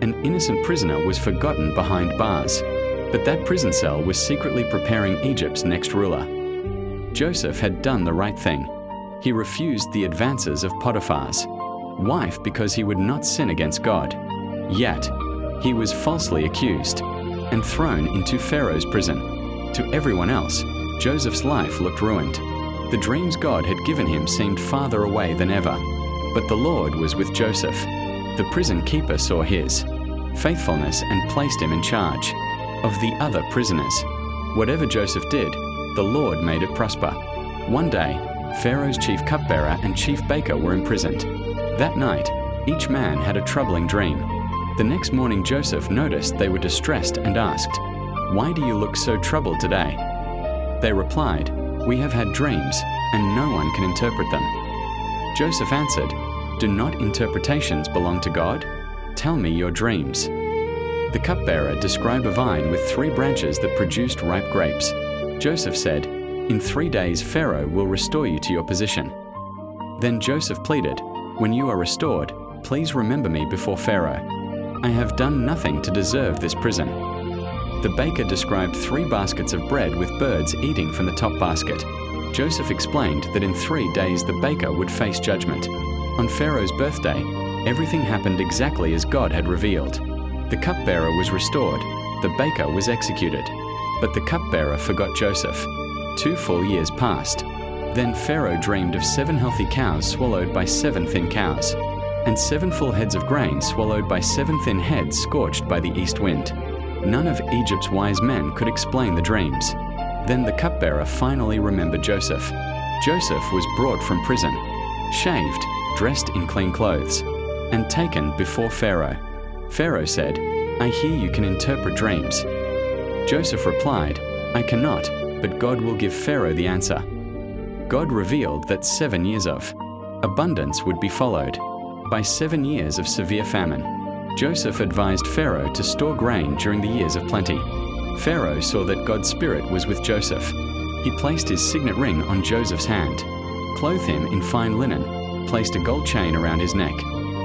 An innocent prisoner was forgotten behind bars, but that prison cell was secretly preparing Egypt's next ruler. Joseph had done the right thing. He refused the advances of Potiphar's wife because he would not sin against God. Yet, he was falsely accused and thrown into Pharaoh's prison. To everyone else, Joseph's life looked ruined. The dreams God had given him seemed farther away than ever. But the Lord was with Joseph. The prison keeper saw his faithfulness and placed him in charge of the other prisoners. Whatever Joseph did, the Lord made it prosper. One day, Pharaoh's chief cupbearer and chief baker were imprisoned. That night, each man had a troubling dream. The next morning, Joseph noticed they were distressed and asked, "Why do you look so troubled today?" They replied, "We have had dreams, and no one can interpret them." Joseph answered, "Do not interpretations belong to God? Tell me your dreams." The cupbearer described a vine with 3 branches that produced ripe grapes. Joseph said, "In 3 days Pharaoh will restore you to your position." Then Joseph pleaded, "When you are restored, please remember me before Pharaoh. I have done nothing to deserve this prison." The baker described 3 baskets of bread with birds eating from the top basket. Joseph explained that in 3 days the baker would face judgment. On Pharaoh's birthday, everything happened exactly as God had revealed. The cupbearer was restored, the baker was executed. But the cupbearer forgot Joseph. 2 full years passed. Then Pharaoh dreamed of 7 healthy cows swallowed by 7 thin cows, and 7 full heads of grain swallowed by 7 thin heads scorched by the east wind. None of Egypt's wise men could explain the dreams. Then the cupbearer finally remembered Joseph. Joseph was brought from prison, shaved, dressed in clean clothes, and taken before Pharaoh. Pharaoh said, "I hear you can interpret dreams." Joseph replied, "I cannot, but God will give Pharaoh the answer." God revealed that 7 years of abundance would be followed by 7 years of severe famine. Joseph advised Pharaoh to store grain during the years of plenty. Pharaoh saw that God's Spirit was with Joseph. He placed his signet ring on Joseph's hand, clothed him in fine linen, placed a gold chain around his neck,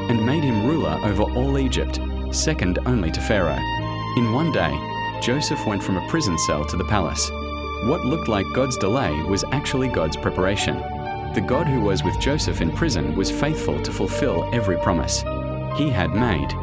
and made him ruler over all Egypt, second only to Pharaoh. In one day, Joseph went from a prison cell to the palace. What looked like God's delay was actually God's preparation. The God who was with Joseph in prison was faithful to fulfill every promise He had made.